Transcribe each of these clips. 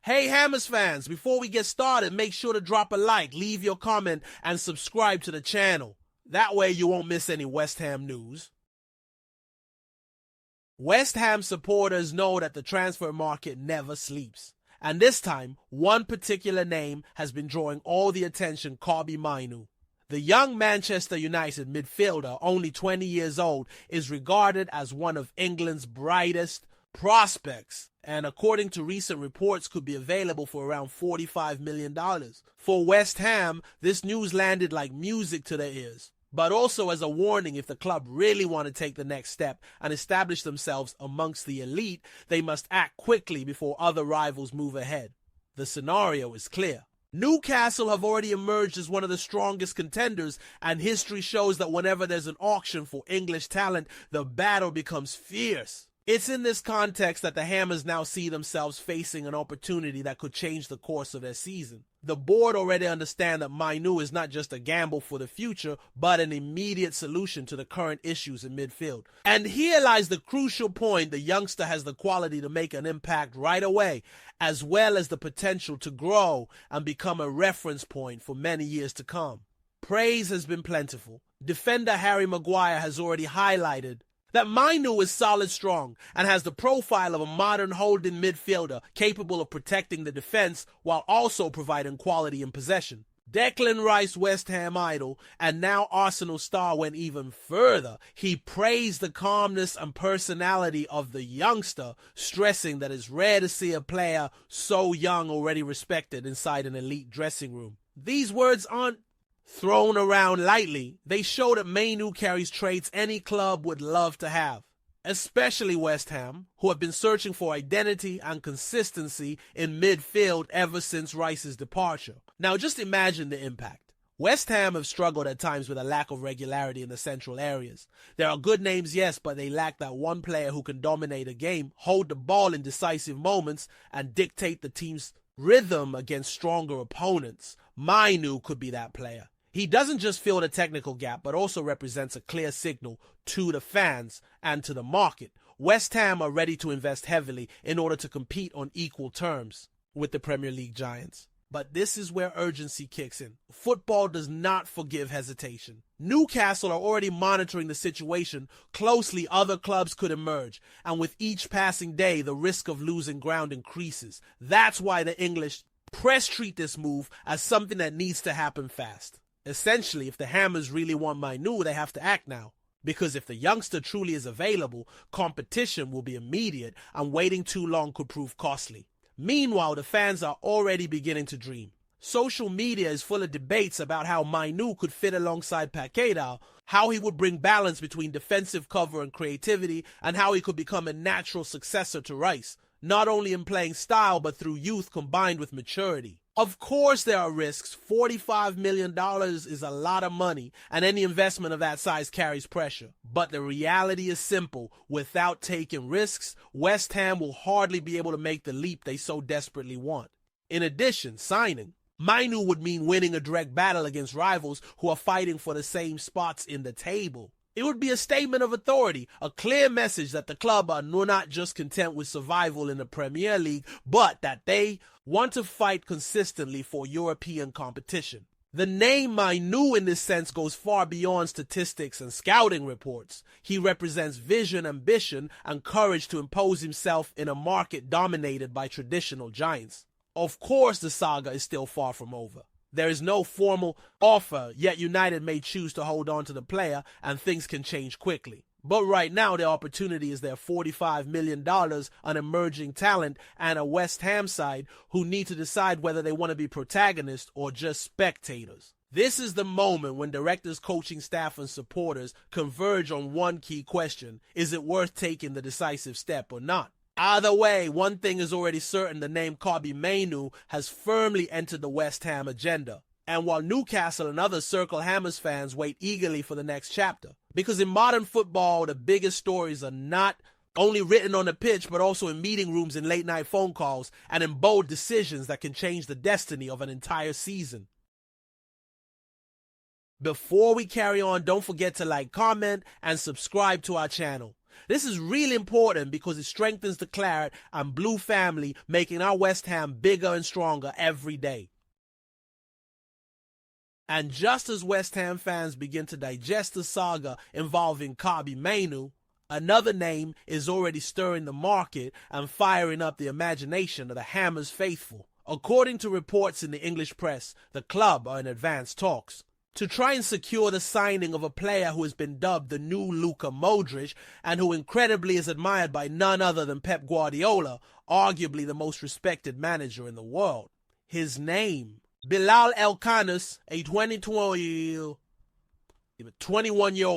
Hey Hammers fans, before we get started, make sure to drop a like, leave your comment, and subscribe to the channel. That way you won't miss any West Ham news. West Ham supporters know that the transfer market never sleeps. And this time, one particular name has been drawing all the attention: Kobbie Mainoo. The young Manchester United midfielder, only 20 years old, is regarded as one of England's brightest prospects, and according to recent reports could be available for around $45 million. For West Ham, this news landed like music to their ears, but also as a warning: if the club really want to take the next step and establish themselves amongst the elite, they must act quickly before other rivals move ahead. The scenario is clear. Newcastle have already emerged as one of the strongest contenders, and history shows that whenever there's an auction for English talent, the battle becomes fierce. It's in this context that the Hammers now see themselves facing an opportunity that could change the course of their season. The board already understand that Mainoo is not just a gamble for the future, but an immediate solution to the current issues in midfield. And here lies the crucial point: the youngster has the quality to make an impact right away, as well as the potential to grow and become a reference point for many years to come. Praise has been plentiful. Defender Harry Maguire has already highlighted that Mainoo is solid strong and has the profile of a modern holding midfielder capable of protecting the defense while also providing quality in possession. Declan Rice, West Ham idol and now Arsenal star, went even further. He praised the calmness and personality of the youngster, stressing that it's rare to see a player so young already respected inside an elite dressing room. These words aren't thrown around lightly. They show that Mainoo carries traits any club would love to have, especially West Ham, who have been searching for identity and consistency in midfield ever since Rice's departure. Now just imagine the impact. West Ham have struggled at times with a lack of regularity in the central areas. There are good names, yes, but they lack that one player who can dominate a game, hold the ball in decisive moments, and dictate the team's rhythm against stronger opponents. Mainoo could be that player. He doesn't just fill the technical gap, but also represents a clear signal to the fans and to the market. West Ham are ready to invest heavily in order to compete on equal terms with the Premier League giants. But this is where urgency kicks in. Football does not forgive hesitation. Newcastle are already monitoring the situation closely. Other clubs could emerge, and with each passing day, the risk of losing ground increases. That's why the English press treat this move as something that needs to happen fast. Essentially, if the Hammers really want Mainoo, they have to act now. Because if the youngster truly is available, competition will be immediate, and waiting too long could prove costly. Meanwhile, the fans are already beginning to dream. Social media is full of debates about how Mainoo could fit alongside Paquetá, how he would bring balance between defensive cover and creativity, and how he could become a natural successor to Rice, not only in playing style but through youth combined with maturity. Of course there are risks. $45 million is a lot of money, and any investment of that size carries pressure. But the reality is simple. Without taking risks, West Ham will hardly be able to make the leap they so desperately want. In addition, signing Mainoo would mean winning a direct battle against rivals who are fighting for the same spots in the table. It would be a statement of authority, a clear message that the club are not just content with survival in the Premier League, but that they want to fight consistently for European competition. The name Mainoo in this sense goes far beyond statistics and scouting reports. He represents vision, ambition, and courage to impose himself in a market dominated by traditional giants. Of course, the saga is still far from over. There is no formal offer, yet United may choose to hold on to the player, and things can change quickly. But right now, the opportunity is there: $45 million, an emerging talent, and a West Ham side who need to decide whether they want to be protagonists or just spectators. This is the moment when directors, coaching staff, and supporters converge on one key question: is it worth taking the decisive step or not? Either way, one thing is already certain: the name Kobbie Mainoo has firmly entered the West Ham agenda. And while Newcastle and other Circle Hammers fans wait eagerly for the next chapter, because in modern football, the biggest stories are not only written on the pitch, but also in meeting rooms and late night phone calls, and in bold decisions that can change the destiny of an entire season. Before we carry on, don't forget to like, comment, and subscribe to our channel. This is really important because it strengthens the Claret and Blue family, making our West Ham bigger and stronger every day. And just as West Ham fans begin to digest the saga involving Kobbie Mainoo, another name is already stirring the market and firing up the imagination of the Hammers faithful. According to reports in the English press, the club are in advanced talks to try and secure the signing of a player who has been dubbed the new Luka Modric and who incredibly is admired by none other than Pep Guardiola, arguably the most respected manager in the world. His name, Bilal El-Khanous, a 21-year-old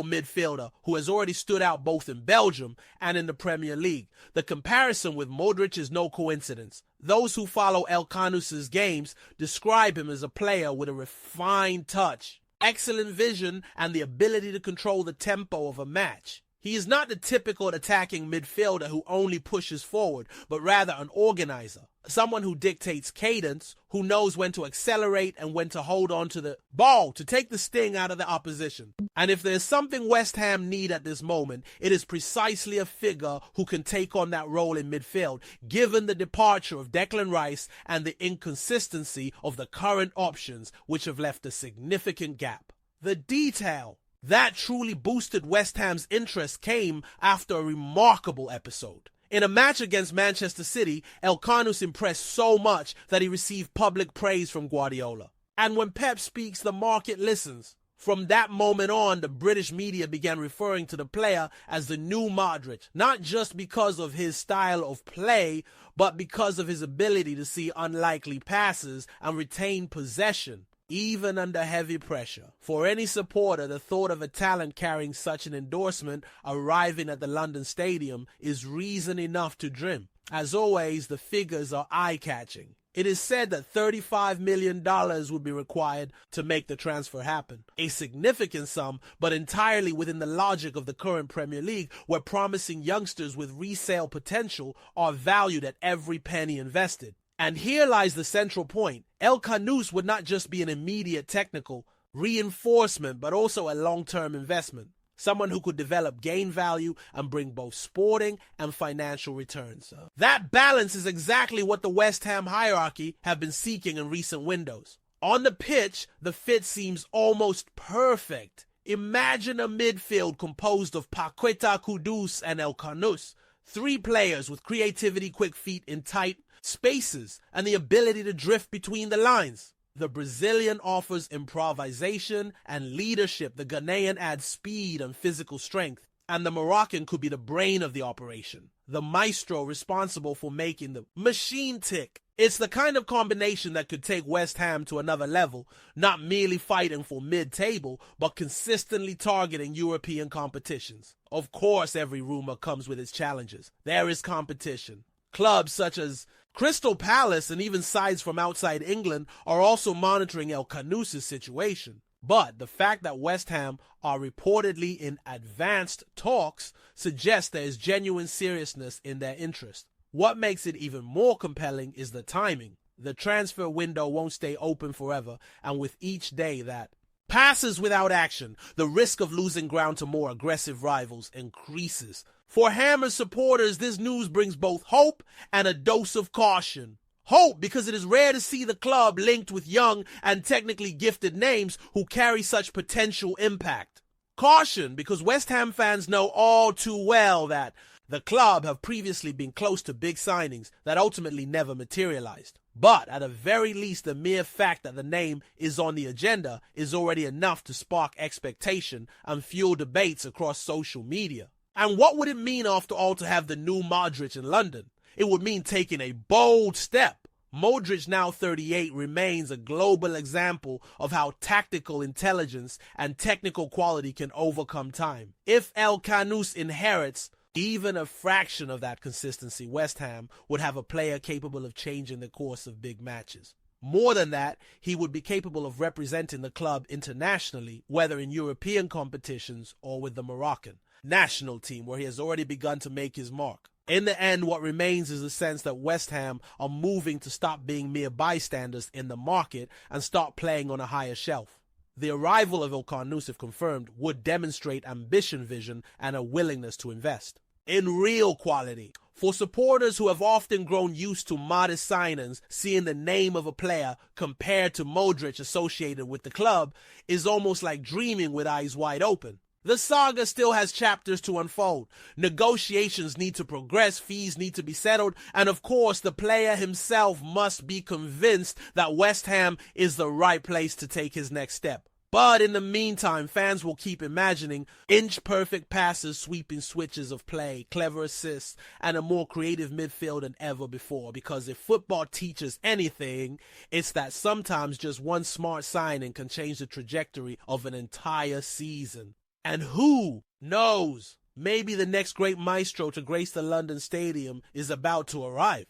midfielder who has already stood out both in Belgium and in the Premier League. The comparison with Modric is no coincidence. Those who follow El-Khanous' games describe him as a player with a refined touch, excellent vision, and the ability to control the tempo of a match. He is not the typical attacking midfielder who only pushes forward, but rather an organizer, someone who dictates cadence, who knows when to accelerate and when to hold on to the ball to take the sting out of the opposition. And if there's something West Ham need at this moment, it is precisely a figure who can take on that role in midfield, given the departure of Declan Rice and the inconsistency of the current options, which have left a significant gap. The detail that truly boosted West Ham's interest came after a remarkable episode. In a match against Manchester City, El-Khanous impressed so much that he received public praise from Guardiola. And when Pep speaks, the market listens. From that moment on, the British media began referring to the player as the new MODRIC, not just because of his style of play, but because of his ability to see unlikely passes and retain possession, even under heavy pressure. For any supporter, the thought of a talent carrying such an endorsement arriving at the London Stadium is reason enough to dream. As always, the figures are eye-catching. It is said that $35 million would be required to make the transfer happen. A significant sum, but entirely within the logic of the current Premier League, where promising youngsters with resale potential are valued at every penny invested. And here lies the central point. El-Khanous would not just be an immediate technical reinforcement, but also a long-term investment. Someone who could develop game value and bring both sporting and financial returns. That balance is exactly what the West Ham hierarchy have been seeking in recent windows. On the pitch, the fit seems almost perfect. Imagine a midfield composed of Paqueta, Kudus, and El-Khanous. Three players with creativity, quick feet in tight spaces, and the ability to drift between the lines. The Brazilian offers improvisation and leadership. The Ghanaian adds speed and physical strength. And the Moroccan could be the brain of the operation, the maestro responsible for making the machine tick. It's the kind of combination that could take West Ham to another level, not merely fighting for mid-table, but consistently targeting European competitions. Of course, every rumor comes with its challenges. There is competition. Clubs such as Crystal Palace and even sides from outside England are also monitoring El-Khanous' situation. But the fact that West Ham are reportedly in advanced talks suggests there is genuine seriousness in their interest. What makes it even more compelling is the timing. The transfer window won't stay open forever, and with each day that passes without action, the risk of losing ground to more aggressive rivals increases. For Hammers supporters, this news brings both hope and a dose of caution. Hope because it is rare to see the club linked with young and technically gifted names who carry such potential impact. Caution because West Ham fans know all too well that the club have previously been close to big signings that ultimately never materialized. But at the very least, the mere fact that the name is on the agenda is already enough to spark expectation and fuel debates across social media. And what would it mean, after all, to have the new MODRIC in London? It would mean taking a bold step. Modric, now 38, remains a global example of how tactical intelligence and technical quality can overcome time. If El-Khanous inherits even a fraction of that consistency, West Ham would have a player capable of changing the course of big matches. More than that, he would be capable of representing the club internationally, whether in European competitions or with the Moroccan national team, where he has already begun to make his mark. In the end, what remains is the sense that West Ham are moving to stop being mere bystanders in the market and start playing on a higher shelf. The arrival of El-Khanous, if confirmed, would demonstrate ambition, vision, and a willingness to invest. in real quality. For supporters who have often grown used to modest signings, seeing the name of a player compared to MODRIČ associated with the club is almost like dreaming with eyes wide open. The saga still has chapters to unfold. Negotiations need to progress, fees need to be settled, and of course the player himself must be convinced that West Ham is the right place to take his next step. But in the meantime, fans will keep imagining inch-perfect passes, sweeping switches of play, clever assists, and a more creative midfield than ever before. Because if football teaches anything, it's that sometimes just one smart signing can change the trajectory of an entire season. And who knows? Maybe the next great maestro to grace the London Stadium is about to arrive.